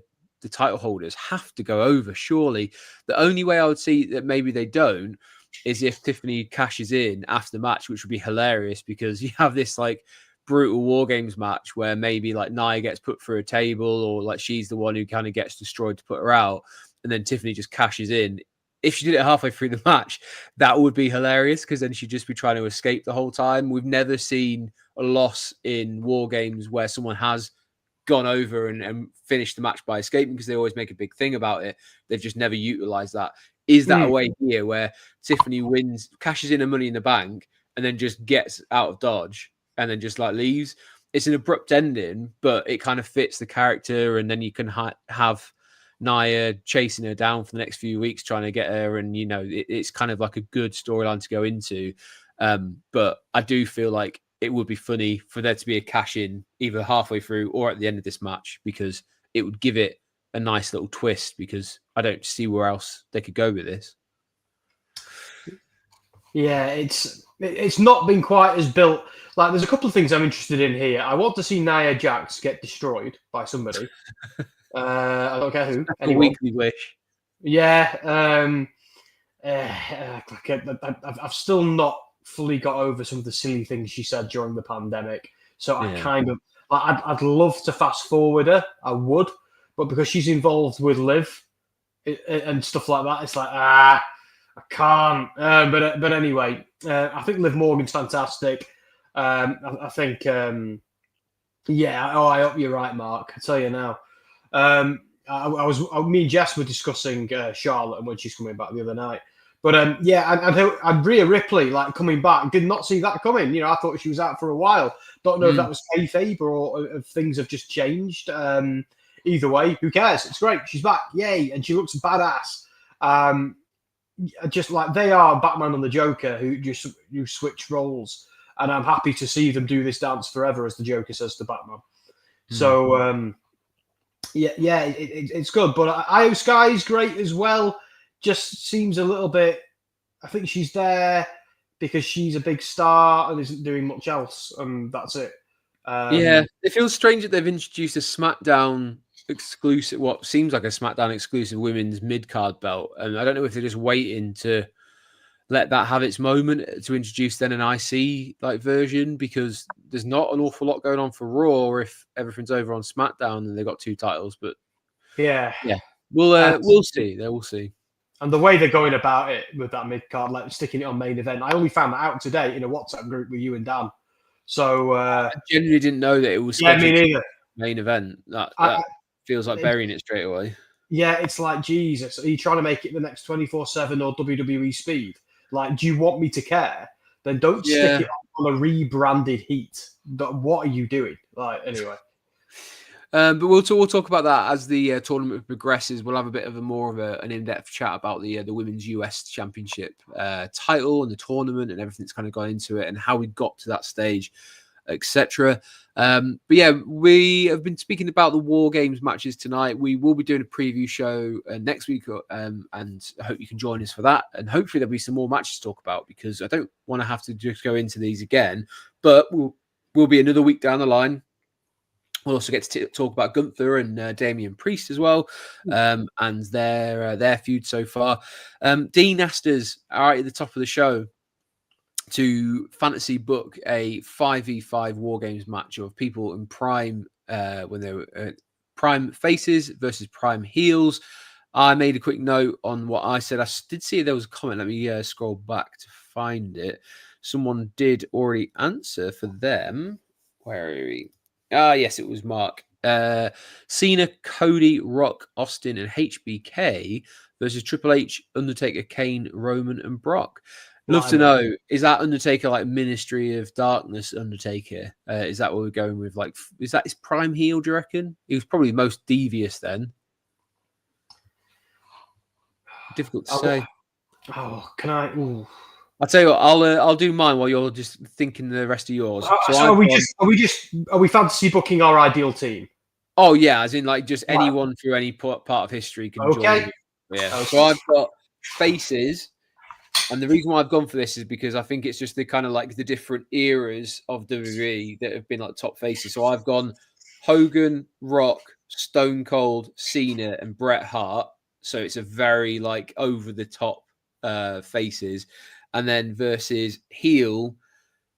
Speaker 1: title holders have to go over, surely. The only way I would see that maybe they don't is if Tiffany cashes in after the match, which would be hilarious, because you have this like brutal War Games match where maybe like Nia gets put through a table, or like she's the one who kind of gets destroyed to put her out, and then Tiffany just cashes in. If she did it halfway through the match, that would be hilarious, because then she'd just be trying to escape the whole time. We've never seen a loss in War Games where someone has gone over and finished the match by escaping, because they always make a big thing about it. They've just never utilized that. Is that a way here where Tiffany wins, cashes in her Money in the Bank, and then just gets out of Dodge and then just like leaves? It's an abrupt ending, but it kind of fits the character, and then you can have Nia chasing her down for the next few weeks, trying to get her, and you know it's kind of like a good storyline to go into. But I do feel like it would be funny for there to be a cash in either halfway through or at the end of this match, because it would give it a nice little twist, because I don't see where else they could go with this.
Speaker 2: Yeah, it's not been quite as built. Like, there's a couple of things I'm interested in here. I want to see Nia Jax get destroyed by somebody. I don't care who.
Speaker 1: A weekly wish.
Speaker 2: Yeah. I've still not fully got over some of the silly things she said during the pandemic. So I kind of, I'd love to fast forward her. I would, but because she's involved with Liv, and stuff like that. It's like, I can't. But anyway, I think Liv Morgan's fantastic. I think, yeah. Oh, I hope you're right, Mark. I tell you now. Me and Jess were discussing Charlotte and when she's coming back the other night. But yeah, and Rhea Ripley like coming back, did not see that coming. You know, I thought she was out for a while. Don't know if that was kayfabe or if things have just changed. Either way, who cares? It's great. She's back, yay, and she looks badass. Just like they are Batman and the Joker who switch roles, and I'm happy to see them do this dance forever, as the Joker says to Batman. So yeah, it's good. But Io Sky's great as well. Just seems a little bit. I think she's there because she's a big star and isn't doing much else, and that's it.
Speaker 1: Yeah, it feels strange that they've introduced a SmackDown exclusive, what seems like a SmackDown exclusive women's mid-card belt, and I don't know if they're just waiting to let that have its moment to introduce then an IC like version, because there's not an awful lot going on for Raw if everything's over on SmackDown and they've got 2 titles. But yeah, we'll see. We'll see.
Speaker 2: And the way they're going about it with that mid card, like sticking it on main event, I only found that out today in a WhatsApp group with you and Dan. So
Speaker 1: I genuinely didn't know that it was
Speaker 2: me neither.
Speaker 1: Main event. That feels like burying it straight away.
Speaker 2: Yeah, it's like, Jesus, are you trying to make it the next 24/7 or WWE Speed? Like, do you want me to care? Then don't stick it on a rebranded Heat. What are you doing? Like, anyway.
Speaker 1: But we'll talk about that as the tournament progresses. We'll have a bit of an in-depth chat about the Women's US Championship title and the tournament and everything that's kind of gone into it and how we got to that stage, etc. But yeah, we have been speaking about the War Games matches tonight. We will be doing a preview show next week, and I hope you can join us for that. And hopefully there'll be some more matches to talk about, because I don't want to have to just go into these again. But we'll be another week down the line. We'll also get to talk about Gunther and Damian Priest as well, and their feud so far. Dean asked us right at the top of the show to fantasy book a 5v5 War Games match of people in prime when they were prime faces versus prime heels. I made a quick note on what I said. I did see there was a comment. Let me scroll back to find it. Someone did already answer for them. Where are we? Yes, it was Mark. Cena, Cody, Rock, Austin, and HBK versus Triple H, Undertaker, Kane, Roman, and Brock. Love to know, is that Undertaker like Ministry of Darkness Undertaker? Is that what we're going with? Like, is that his prime heel, do you reckon? He was probably most devious then. Difficult to say.
Speaker 2: Oh, can I? Ooh.
Speaker 1: I'll tell you what, I'll do mine while you're just thinking the rest of yours.
Speaker 2: So are we fantasy booking our ideal team?
Speaker 1: Oh yeah, as in like just anyone through any part of history can join. Yeah. Okay. So I've got faces, and the reason why I've gone for this is because I think it's just the kind of like the different eras of WWE that have been like top faces. So I've gone Hogan, Rock, Stone Cold, Cena, and Bret Hart. So it's a very like over the top faces. And then versus heel,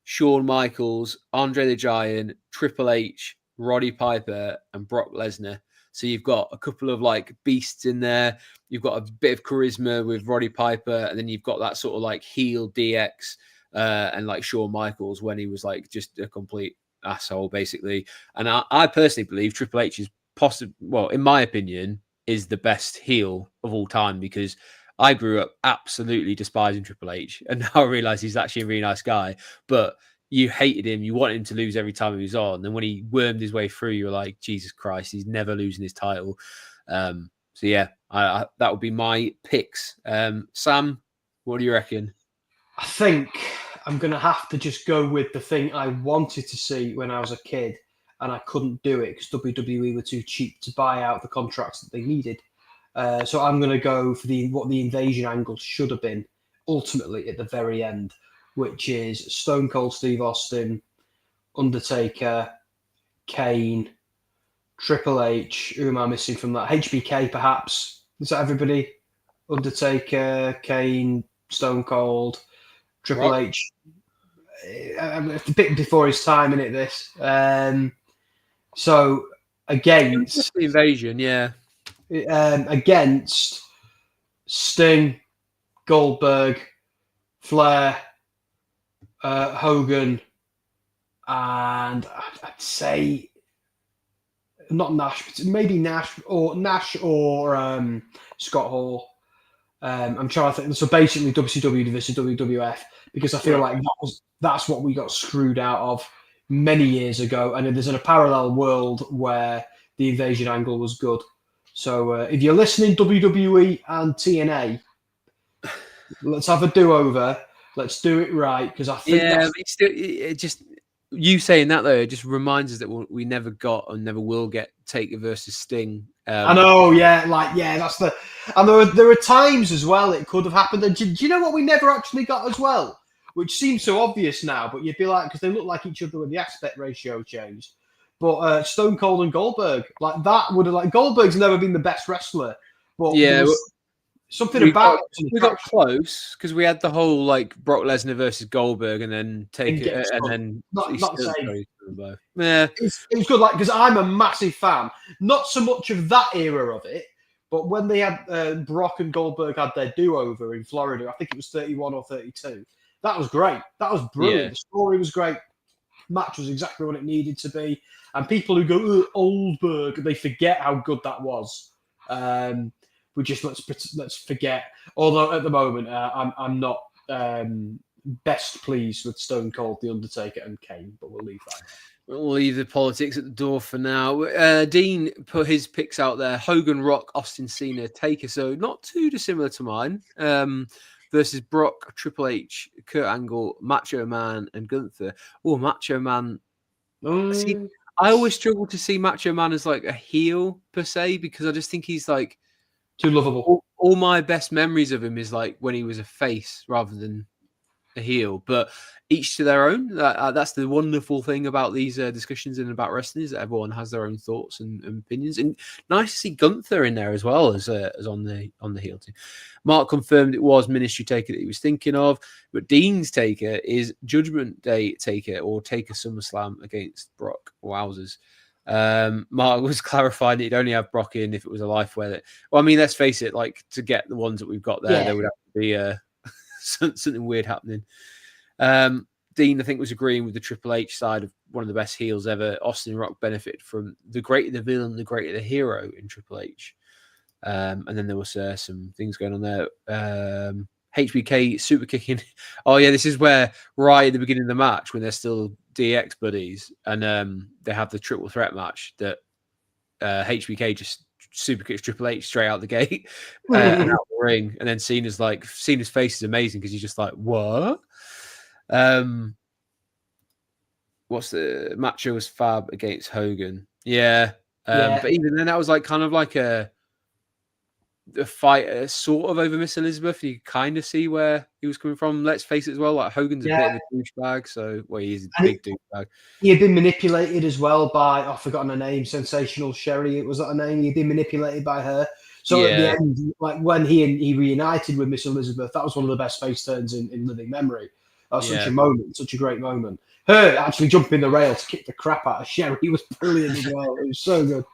Speaker 1: Shawn Michaels, Andre the Giant, Triple H, Roddy Piper, and Brock Lesnar. So you've got a couple of like beasts in there. You've got a bit of charisma with Roddy Piper, and then you've got that sort of like heel DX and like Shawn Michaels when he was like just a complete asshole, basically. And I personally believe Triple H is possibly, well, in my opinion, is the best heel of all time, because I grew up absolutely despising Triple H, and now I realize he's actually a really nice guy. But you hated him, you wanted him to lose every time he was on, and when he wormed his way through, you were like, Jesus Christ, he's never losing his title. So yeah, I that would be my picks. Sam, what do you reckon?
Speaker 2: I think I'm gonna have to just go with the thing I wanted to see when I was a kid, and I couldn't do it because WWE were too cheap to buy out the contracts that they needed. So I'm going to go for what the invasion angle should have been ultimately at the very end, which is Stone Cold Steve Austin, Undertaker, Kane, Triple H. Who am I missing from that? HBK, perhaps. Is that everybody? Undertaker, Kane, Stone Cold, Triple H. A bit before his time, innit, this? So against
Speaker 1: the invasion, yeah.
Speaker 2: Against Sting, Goldberg, Flair, Hogan, and I'd say not Nash, but maybe Nash or Scott Hall. I'm trying to think. So basically, WCW versus WWF, because I feel like that's what we got screwed out of many years ago, and there's in a parallel world where the invasion angle was good. So if you're listening, WWE and TNA, let's have a do-over. Let's do it right, because I think
Speaker 1: it just you saying that though, it just reminds us that we never got and never will get Taker versus Sting.
Speaker 2: I know, that's the. And there are times as well it could have happened. And do you know what we never actually got as well? Which seems so obvious now, but you'd be like, because they look like each other when the aspect ratio changed. But Stone Cold and Goldberg, like that would have Goldberg's never been the best wrestler, but something about
Speaker 1: we got close because we had the whole like Brock Lesnar versus Goldberg, and then and then
Speaker 2: not the same.
Speaker 1: Yeah,
Speaker 2: it was good, like because I'm a massive fan, not so much of that era of it, but when they had Brock and Goldberg had their do-over in Florida, I think it was 31 or 32. That was great. That was brilliant. Yeah. The story was great. Match was exactly what it needed to be. And people who go Oldberg, they forget how good that was. We just let's forget. Although at the moment, I'm not best pleased with Stone Cold, The Undertaker, and Kane, but we'll leave that.
Speaker 1: We'll leave the politics at the door for now. Dean put his picks out there: Hogan, Rock, Austin, Cena, Taker. So not too dissimilar to mine. Versus Brock, Triple H, Kurt Angle, Macho Man, and Gunther. Oh, Macho Man. See, I always struggle to see Macho Man as like a heel per se, because I just think he's like
Speaker 2: too lovable.
Speaker 1: All my best memories of him is like when he was a face rather than a heel, but each to their own. That's the wonderful thing about these discussions and about wrestling, is that everyone has their own thoughts and opinions. And nice to see Gunther in there as well as on the heel team. Mark confirmed it was Ministry Taker that he was thinking of, but Dean's Taker is Judgment Day Taker or Taker SummerSlam against Brock. Wowzers. Mark was clarifying that he'd only have Brock in if it was a life where well, I mean, let's face it, like to get the ones that we've got there, there would have to be something weird happening. Dean, I think, was agreeing with the Triple H side of one of the best heels ever. Austin and Rock benefited from the greater the villain, the greater the hero in Triple H. And then there was some things going on there. HBK super kicking. Oh yeah, this is where right at the beginning of the match when they're still DX buddies, and they have the triple threat match that HBK just super kicks Triple H straight out the gate and out the ring, and then Cena's face is amazing because he's just like, what? What's the match? Was Fab against Hogan? Yeah. But even then, that was like kind of like a fight sort of over Miss Elizabeth. You kind of see where he was coming from. Let's face it as well, like Hogan's a bit of a douchebag, so he's a big douchebag.
Speaker 2: He had been manipulated as well by I've forgotten her name, Sensational Sherry. It was that her name. He'd been manipulated by her. So at the end, like when he reunited with Miss Elizabeth, that was one of the best face turns in living memory. That was such a moment, such a great moment. Her actually jumping the rail to kick the crap out of Sherry was brilliant as well. It was so good.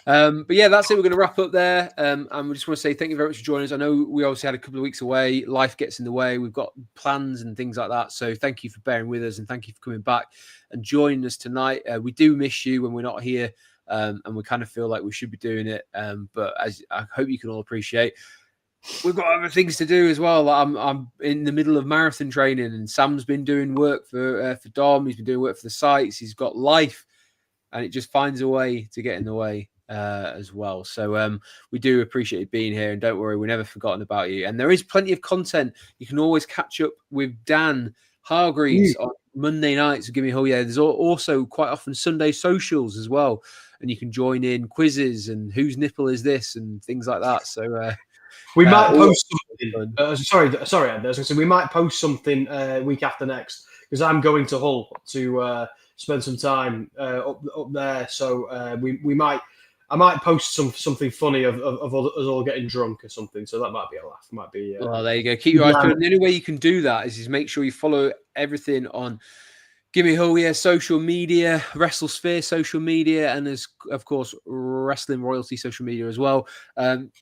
Speaker 1: But yeah, that's it. We're going to wrap up there. And we just want to say thank you very much for joining us. I know we obviously had a couple of weeks away. Life gets in the way. We've got plans and things like that. So thank you for bearing with us and thank you for coming back and joining us tonight. We do miss you when we're not here. And we kind of feel like we should be doing it. But as I hope you can all appreciate, we've got other things to do as well. I'm in the middle of marathon training, and Sam's been doing work for Dom. He's been doing work for the sites. He's got life, and it just finds a way to get in the way as well. So we do appreciate you being here, and don't worry, we've never forgotten about you. And there is plenty of content. You can always catch up with Dan Hargreaves on Monday nights. Give me a yeah. There's also quite often Sunday socials as well, and you can join in quizzes and whose nipple is this and things like that. So.
Speaker 2: We might post something. Sorry, Ed, I was going to say we might post something week after next because I'm going to Hull to spend some time up there. So I might post something funny of us all getting drunk or something. So that might be a laugh. Might be.
Speaker 1: Well, there you go. Keep your eyes peeled. The only way you can do that is make sure you follow everything on Give me a whole social media, WrestleSphere social media, and there's, of course, Wrestling Royalty social media as well.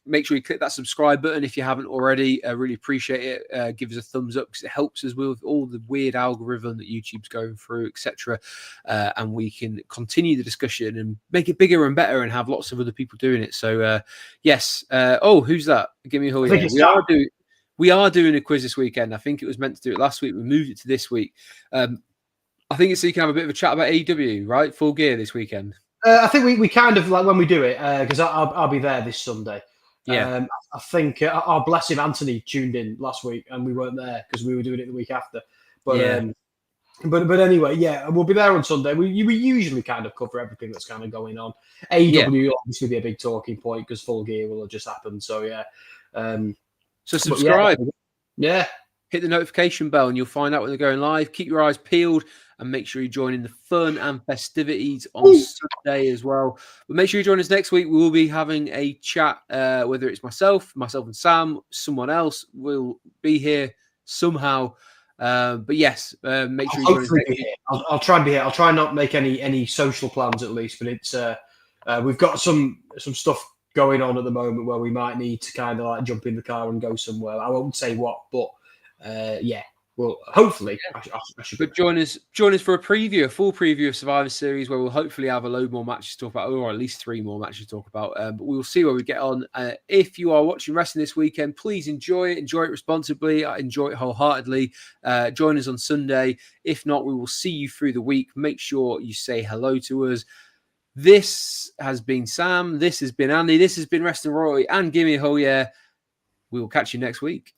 Speaker 1: Make sure you click that subscribe button if you haven't already. I really appreciate it. Give us a thumbs up because it helps us with all the weird algorithm that YouTube's going through, etc. And we can continue the discussion and make it bigger and better and have lots of other people doing it. So, yes. Who's that? Give me a whole We are doing a quiz this weekend. I think it was meant to do it last week. We moved it to this week. I think it's so you can have a bit of a chat about AEW, right? Full Gear this weekend.
Speaker 2: I think we kind of like when we do it because I'll be there this Sunday.
Speaker 1: Yeah,
Speaker 2: I think our bless him Anthony tuned in last week and we weren't there because we were doing it the week after. But
Speaker 1: yeah.
Speaker 2: But anyway, yeah, we'll be there on Sunday. We usually kind of cover everything that's kind of going on. AEW will obviously be a big talking point because Full Gear will have just happened. So yeah.
Speaker 1: So subscribe.
Speaker 2: Yeah.
Speaker 1: Hit the notification bell and you'll find out when they're going live. Keep your eyes peeled and make sure you join in the fun and festivities on Sunday as well. But make sure you join us next week. We will be having a chat, whether it's myself and Sam, someone else will be here somehow. But yes, make sure you join us next week.
Speaker 2: I'll try and be here. I'll try and not make any social plans at least, but it's we've got some stuff going on at the moment where we might need to kind of like jump in the car and go somewhere. I won't say what, but yeah. Well, hopefully, I should.
Speaker 1: But join us for a full preview of Survivor Series, where we'll hopefully have a load more matches to talk about, or at least 3 more matches to talk about. But we'll see where we get on. If you are watching wrestling this weekend, please enjoy it responsibly. I enjoy it wholeheartedly. Join us on Sunday. If not, we will see you through the week. Make sure you say hello to us. This has been Sam. This has been Andy. This has been Wrestling Royalty and Gimme a Ho Yeah. We will catch you next week.